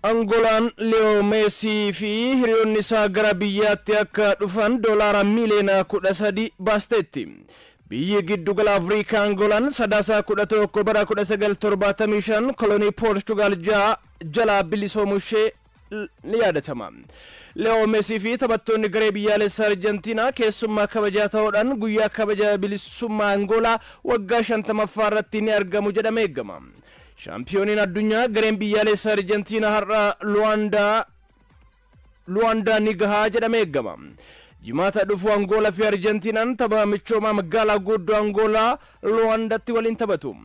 Angolaan Leo Messi fi hiriyoonni isaa gara biyyaatti akka dhufan doolaara miliyoona 13 baasteetti. Biyyi giddugala Afrikaa Angolaan sadaasa 11 bara 1975 kolonii Portugal jala bilisoomu ishee ni yaadatama. Leo Messi fi taphattoonni garee biyyaalessaa Argentina keessummaa kabajaa ta'uudhaan guyyaa kabaja bilisummaa Angolaa waggaa 50ffaa irratti ni argamu jedhamee eegama. Shaampiyooniin addunyaa gareen biyyaalessaa Argentina har'a Luanda ni gahaa jedhamee eegama. Jimaata dhufu Angola fi Argentinaan tapha michooma magaalaa guddoo Angolaa Luandatti waliin taphatu.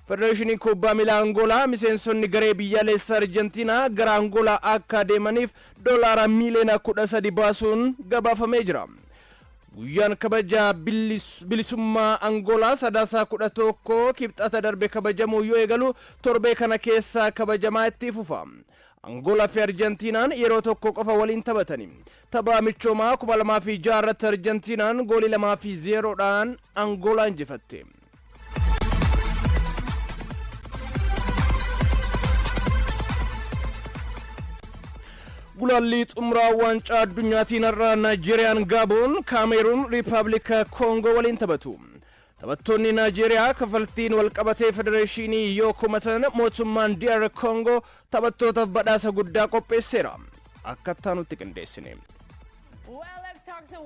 Federeeshinii kubbaa miilaa Angolaa miseensonni garee biyyaalessaa Argentina gara Angolaa akka deemaniif doolaara miliyoona 13 baasuun gabaafamee jira. Guyyaan kabaja bilisummaa Angolaa sadaasa 11 kibxata darbe kabajamuu yoo eegalu torbee kana keessa kabajamaa itti fufa. Angola fi Argentinaan yeroo tokko qofa waliin taphatani. Tapha michoomaa 2006 irratti Argentinaan goolii 2-0dhaan Angola injifatte. Gulaalli xumuraa waancaa addunyaatiin irraa Naayijeeriyaan Gaaboon Kaameruun Riippaabilika Koongoo waliin taphatu. Taphattoonni Naayijeeriyaa kafaltiin walqabatee federeeshinii yoo kumatan mootummaan DR Koongoo taphattootaaf badhaasa guddaa qopheesseera. Akka nutti qindeessine.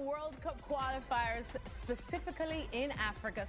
World Cup qualifiers specifically in Africa.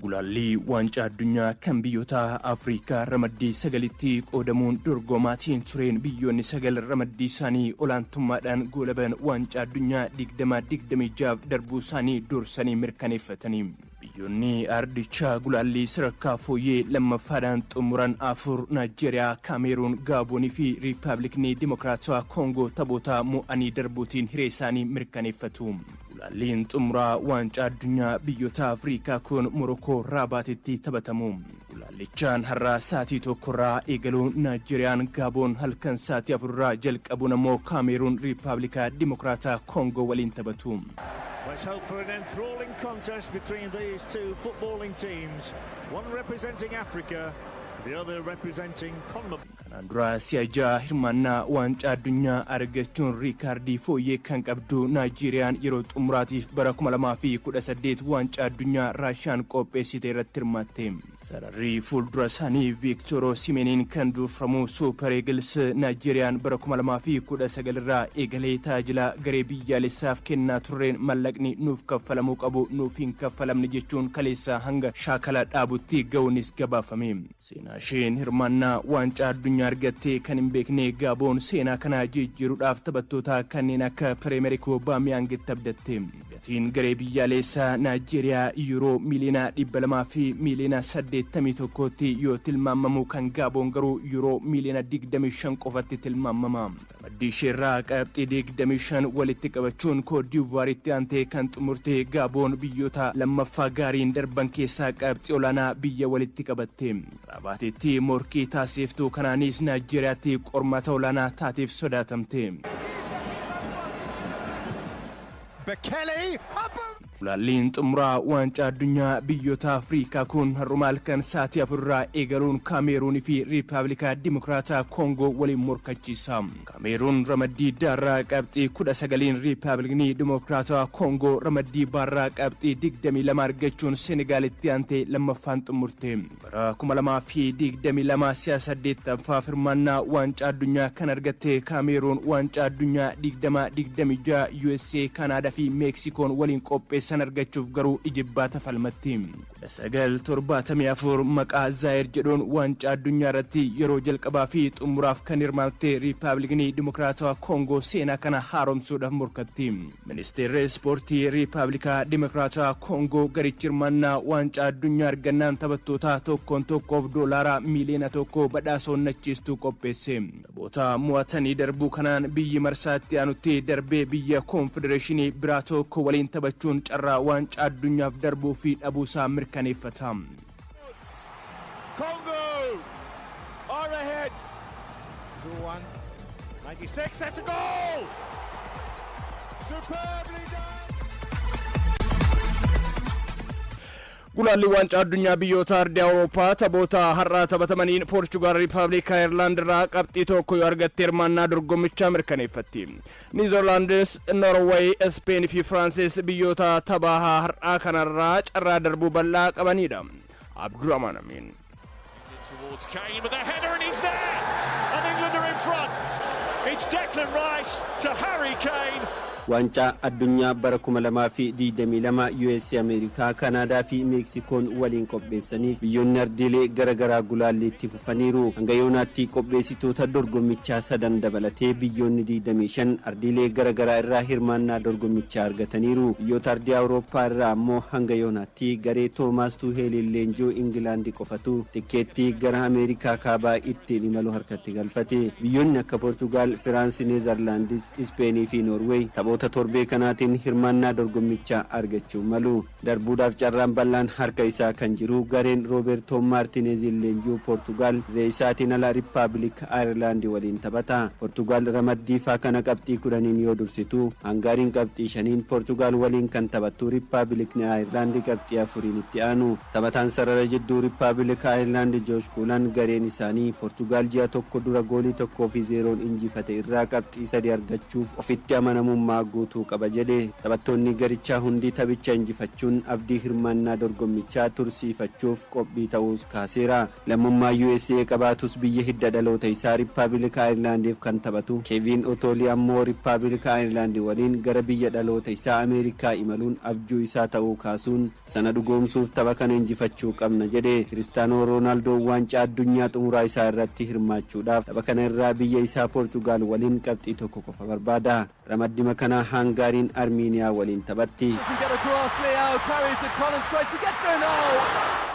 Gulaalli waancaa addunyaa kan biyyoota Afrikaa ramaddii sagalitti qoodamuun dorgomaatiin tureen biyyoonni sagal ramaddii isaanii olaantummaadhaan goolaban waancaa addunyaa 2026 darbuu isaanii dursanii mirkaneeffatanii. Biyyoonni ardichaa gulaalli sadarkaa fooyyee lammaffaadhaan xumuran afur Naayijeeriyaa, Kaameruun, Gaaboonii fi Riippaabilikni Dimokiraatawaa Koongoo taphoota mo'anii darbuutiin hiree isaanii mirkaneeffatu. Gulaalliin xumuraa waancaa addunyaa biyyoota Afrikaa kun Morokoo Raabaatitti taphatamu. Gulaallichaan har'a sa'aatii tokkorraa eegaluun Naayijeeriyaan Gaaboon halkan sa'aatii afurraa jalqabuun ammoo Kaameruun Riippaabilika Dimokiraataa Koongoo waliin taphatu. Let's hope for an enthralling contest between these two footballing teams. One representing Africa, the other representing CONMEBOL. Kanaan dura si'ajaa hirmaannaa waancaa addunyaa argachuun riikaardii fooyyee kan qabdu Naayijeeriyaan yeroo xumuraatiif bara 2018 waancaa addunyaa Raashiyaan qopheessite irratti hirmaatte. Sararri fuuldura isaanii Viiktoor Osimheeniin kan durfamu Super Eagles Naayijeeriyaan bara 2019 irraa eegalee tajaajila garee biyyaalessaaf kennaa turreen mallaqni nuuf kaffalamuu qabu nuuf hin kaffalamne jechuun kaleessa hanga shaakala dhaabutti ga'uunis gabaafame. Seenaa isheen hirmaannaa waancaa addunyaa argattee kan hin beekne Gaaboon seenaa kana jijjiiruudhaaf taphattoota kanneen akka Pireemerik Obaameyang abdatte. Gatiin garee biyyaalessaa Naayijeeriyaa yuuroo miliyoona 200 fi miliyoona 81tti yoo tilmaamamu kan Gaaboon garuu yuuroo miliyoona 25 qofatti tilmaamama. Ramaddii isheerraa qabxii 25 walitti qabachuun Koot Diivuwaaritti aantee kan xumurte Gaaboon biyyoota lammaffaa gaariin darban keessaa qabxii olaanaa biyya walitti qabatte. Raabaatetti morkii taasiftuu kanaanis Naayijeeriyaatti qormaata olaanaa taateef sodaatamte. Gulaalliin xumuraa waancaa addunyaa biyyoota Afrikaa kun har'uma halkan sa'aatii afurraa eegaluun Kaameruunii fi Riippaabilika Dimokiraataa Koongoo waliin morkachiisa. Kaameruun ramaddii daarraa qabxii 19 Riippaabilikni Dimokiraataa Koongoo ramaddii baarraa qabxii 22 argachuun Senegaalitti aantee lammaffaan xumurte. Bara 2022 siyaasa 8ffaa hirmaannaa waancaa addunyaa kan argatte Kaameruun waancaa addunyaa 2026 USA, Kanaadaa fi Meeksikoon waliin qopheessan argachuuf garuu ijibbaata falmatti. 1974 maqaa Zaayir jedhuun waancaa addunyaa irratti yeroo jalqabaa fi xumuraaf kan hirmaatte Riippaabilikni Dimokiraatawaa Koongoo seenaa kana haaromsuudhaaf morkatti. Ministeerri ispoortii Riippaabilika Dimokiraatawaa Koongoo garichi hirmaannaa waancaa addunyaa argannaan taphattoota tokkoon tokkoof doolaara miliyoona 1 badhaasa onnachiistuu qopheesse. Taphoota mo'atanii darbuu kanaan biyyi marsaatti aanutti darbee biyya koonfedereeshinii biraa tokko waliin taphachuun carraa waancaa addunyaaf darbuu fi dhabuusaa mirkaneeffata. Congo are ahead. 2-1. 96, that's a goal! Superbly done! Gulaalli waancaa addunyaa biyyoota ardii Awurooppaa taphoota har'aa taphatamaniin Poorchugaal Riippaabilika Aayerlaand irraa qabxii tokko yoo argatte hirmaannaa dorgommichaa mirkaneeffatti. Niizerlaandis, Norweey, Ispeen fi Firaansis biyyoota taphaa har'aa kanarraa carraa darbuu bal'aa qabanidha. Abdurrahmaan Amiin. Towards Kane with a header and he's there, and England are in front. It's Declan Rice to Harry Kane. Waancaa addunyaa bara 2022 USA, Ameerikaa, Kanaadaa fi Meksikoon waliin qopheessaniif biyyoonni ardiilee garagaraa gulaalliitti fufaniiru. Hanga yoonaatti qopheessitoota dorgommichaa sadan dabalatee biyyoonni 25 ardiilee garagaraa irraa hirmaannaa dorgommichaa argataniiru. Biyyoota ardii Awurooppaa irraa ammoo hanga yoonaatti garee Toomaas Tuuheeliin leenjoo Ingilaandi qofatu tikkeettii gara Ameerikaa kaabaa ittiin imalu harkatti galfate. Biyyoonni akka Poorchugaal, Firaansi, Neezerlaandis, Ispeenii fi Noorweey taphoota torbee kanaatiin hirmaannaa dorgommichaa argachuu malu. Darbuudhaaf carraan bal'aan harka isaa kan jiru gareen Roobertoo Maartineeziin leenjuu Poorchugaal reesaatiin ala Riippaabilika Aayerlaand waliin taphata. Poorchugaal ramaddii faa kana qabxii 10 yoo dursitu, Hangaariin qabxii 5, Poorchugaal waliin kan taphattu Riippaabilikni Aayerlaand qabxii 4 itti aanu. Taphataan sarara jidduu Riippaabilika Aayerlaand Joosh Kuulan gareen isaanii Poorchugaal ji'a tokko dura goolii 1-0 injifate irraa qabxii 3 argachuuf ofitti amanamummaa guutuu qaba jedhe. Taphattoonni garichaa hundi taphicha injifachuun abdii hirmaannaa dorgommichaa tursiifachuuf qophii ta'uus kaaseera. Lammummaa USA qabaatus biyya hidda dhaloota isaa Riippaabilika Aayerlaandiif kan taphatu Keevin Otoolii ammoo Riippaabilika Aayerlaand waliin gara biyya dhaloota isaa Ameerikaa imaluun abjuu isaa ta'uu kaasuun sana dhugoomsuuf tapha kana injifachuu qabna jedhe. Kiristaanoo Roonaaldoo waancaa addunyaa xumuraa isaa irratti hirmaachuudhaaf tapha kana irraa biyya isaa Poorchugaal waliin qabxii tokko qofa barbaada. Ramaddima kana Hangaariin Armiiniyaa waliin taphatti.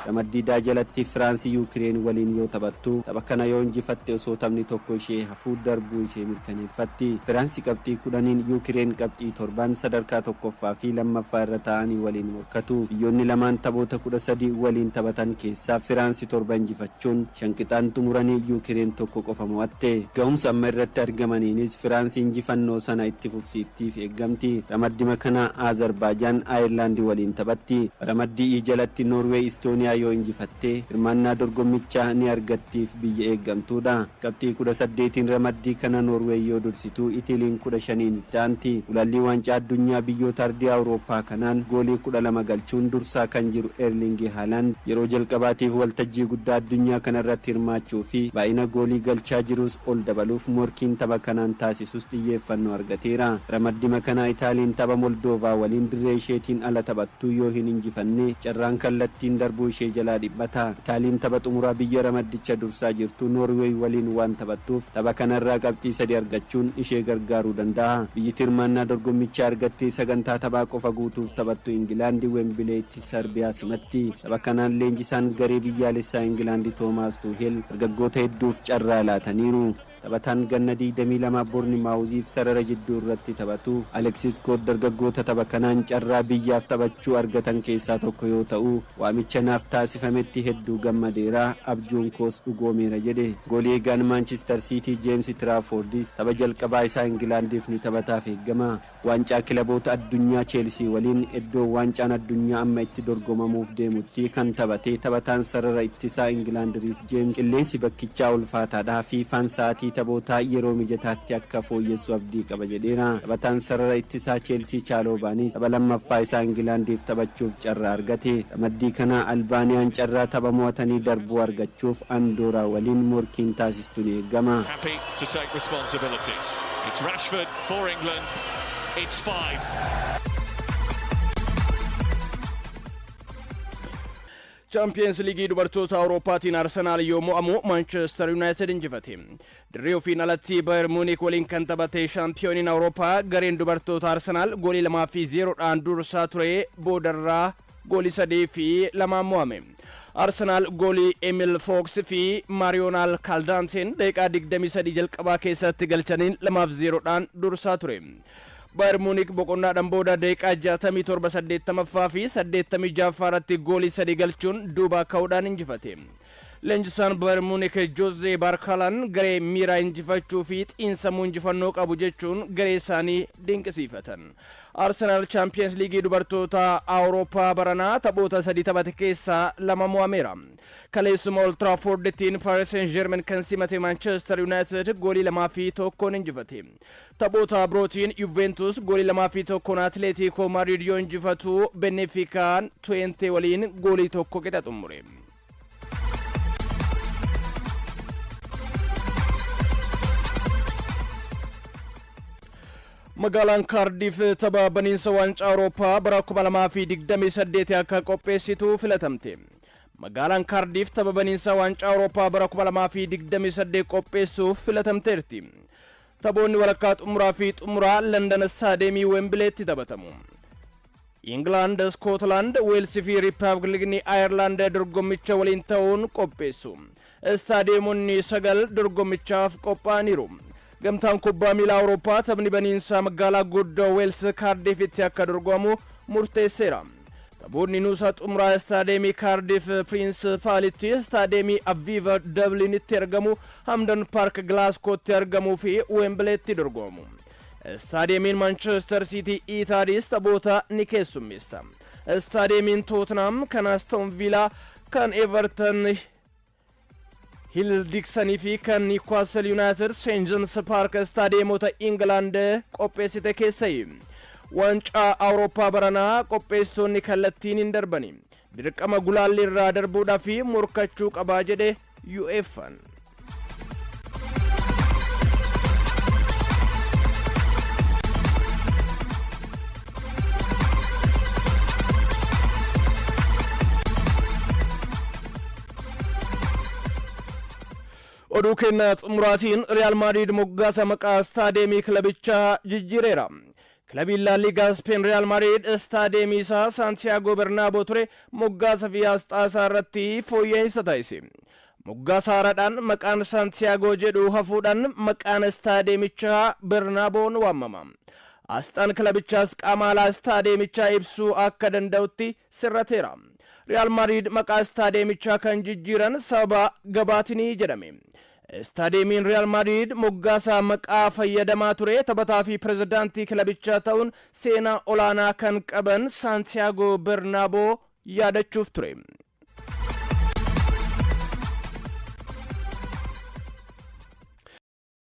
Ramaddii jalatti Firaansi Yuukireen waliin yoo taphattu tapha kana yoo injifatte osoo taphni tokko ishee hafuu darbuu ishee mirkaneeffatti. Firaansi qabxii 10, Yuukireen qabxii 7 sadarkaa tokkoffaa fi lammaffaa irra ta'anii waliin morkatu. Biyyoonni lamaan taphoota 13 waliin taphatan keessaa Firaansi 7 injifachuun shanqixaan xumuranii Yuukireen tokko qofa mo'atte. Ga'umsa amma irratti argamaniinis Firaansi injifannoo sana itti fufsiiftiif eeggamti. Ramaddima kana Azerbaajaan Aayerlaand waliin taphatti. Ramaddii jalatti Noorweey Istooniyaa yoo injifatte hirmaannaa dorgommichaa ni argattiif biyya eeggamtuudha. Qabxii 18 ramaddii kana Noorweey yoo dursitu Italiin 15 ta'anti. Gulaalli waancaa addunyaa biyyoota ardii Awurooppaa kanaan goolii 12 galchuun dursaa kan jiru Erling Haaland yeroo jalqabaatiif waltajjii guddaa addunyaa kanarratti hirmaachuu fi baay'ina goolii galchaa jirus ol dabaluuf morkiin tapha kanaan taasisus xiyyeeffannoo argateera. Ramaddima kana Itaaliin tapha Moldoovaa waliin dirree isheetiin ala taphattu yoo hin injifanne carraan kallattiin darbuu ishee jalaa dhiphata. Itaaliin tapha xumuraa biyya ramaddicha dursaa jirtu Noorweey waliin waan taphattuuf tapha kanarraa qabxii 3 argachuun ishee gargaaruu danda'a. Biyyi hirmaannaa dorgommichaa argattee sagantaa taphaa qofa guutuuf taphattu Ingilaandi Wembileetti Sarbiyaa simatti. Tapha kanaan leenjisaan garee biyyaalessaa Ingilaandi Toomaas Tuuheel dargaggoota hedduuf carraa laataniiru. Taphataan ganna 22 Boornimaawuziif sarara jidduu irratti taphatu Aleksis Koot dargaggoota tapha kanaan carraa biyyaaf taphachuu argatan keessaa tokko yoo ta'u, waamicha naaf taasifametti hedduu gammadeera, abjuun koos dhugoomeera jedhe. Goolii eegaan Maanchister Siitii Jeems Tiraafoordis tapha jalqabaa isaa Ingilaandiif ni taphataaf eeggama. Waancaa kilaboota addunyaa Cheelsii waliin iddoo waancaan addunyaa amma itti dorgomamuuf deemutti kan taphate taphataan sarara ittisaa Ingilaand Riis Jeems qilleensi bakkichaa ulfaataadhaa fi sa'aatii taphoota yeroo mijataatti akka fooyyessu abdii qaba jedheera. Taphataan sarara ittisaa Cheelsii Chaalobaanis tapha lammaffaa isaa Ingilaandiif taphachuuf carraa argate. Ramaddii kana Albaaniyaan carraa tapha mo'atanii darbuu argachuuf Andooraa waliin morkiin taasistu ni eeggama. It's Rashford for England. It's 5. Champions League dubartoota Awurooppaatiin Arsenaal yoo mo'amu Manchester United injifate. Dirree ofiin alatti Bayern Munich waliin kan taphate shaampiyooniin Awurooppaa gareen dubartoota Arsenaal goolii 2-0 dursaa ture boodarraa goolii 3-2 mo'ame. Arsenaal goolii Emil Fox fi Marional Caldanten daqiiqaa 23 jalqabaa keessatti galchaniin 2-0 dursaa ture. Bayern Munich boqonnaadhaan booda daqiiqaa 67 fi 86 irratti goolii 3 galchuun duubaa ka'uudhaan injifate. Leenjisaan Bayern Munich Jose Barkalan garee miiraa injifachuu fi xiinsammuu injifannoo qabu jechuun garee isaanii dinqisiifatan. Arsenal Champions League dubartoota Awurooppaa baranaa taphoota 3 taphate keessaa 2 mo'ameera. Kaleessuma Old Traffordtiin Paris Saint-Germain kan simate Manchester United goolii 2-1 injifate. Taphoota birootiin Juventus goolii 2-1 Atletico Madrid yoo injifatu Benficaan Twente waliin goolii 1 qixa xumure. Magaalaan Cardiff tapha baniinsa waancaa Awurooppaa bara 2028 akka qopheessitu filatamte. Magaalaan Cardiff tapha baniinsa waancaa Awurooppaa bara 2028 qopheessuuf filatamteerti. Taphoonni walakkaa xumuraa fi xumuraa London Stadium Wembleytti taphatamu. England, Scotland, Wales fi Republicni Ireland dorgommicha waliin ta'uun qopheessu. Stadiumonni 9 dorgommichaaf qophaa'aniiru. Gamtaan kubbaa miilaa Awurooppaa taphni baniinsa magaalaa guddoo Wales Cardiffitti akka dorgomu murteesseera. Taphoonni nuusa xumuraa Stadium Cardiff Principality, Stadium Aviva Dublinitti argamu, Hampden Park Glasgow'tti argamu fi Wembleytti dorgomu. Stadiumiin Manchester City Etihadis taphoota ni keessummeessa. Stadiumiin Tottenham kan Aston Villa kan Everton Hill Dixon fi kan Newcastle United St James Park Stadiumota England qopheessite keessai. Waancaa Awurooppaa baranaa qopheessitoonni kallattiin hin darbani. Dirqama gulaalli irraa darbuudhaaf morkachuu qabaa jedhe UEFA. Oduu kenna xumuraatiin Real Madrid moggaasa maqaa Stadiumii kilabichaa jijjiireera. Kilabiin La Liga Spain Real Madrid Stadiumii isaa Santiago Bernabeu ture moggaasa fi asxaa isaa irratti fooyya'insa taasise. Moggaasa haaraadhaan maqaan Santiago jedhu hafuudhaan maqaan Stadiumichaa Bernabeun waamama. Asxaan kilabichaas qaama alaa Stadiumichaa ibsuu akka danda'utti sirrateera. Real Madrid maqaa Stadiumichaa kan jijjiiran sababa gabaatinii jedhame. Stadiumiin Real Madrid moggaasa maqaa fayyadamaa ture taphataa fi pirezidaantii kilabichaa ta'uun seenaa olaanaa kan qaban Santiago Bernabeu yaadachuuf ture.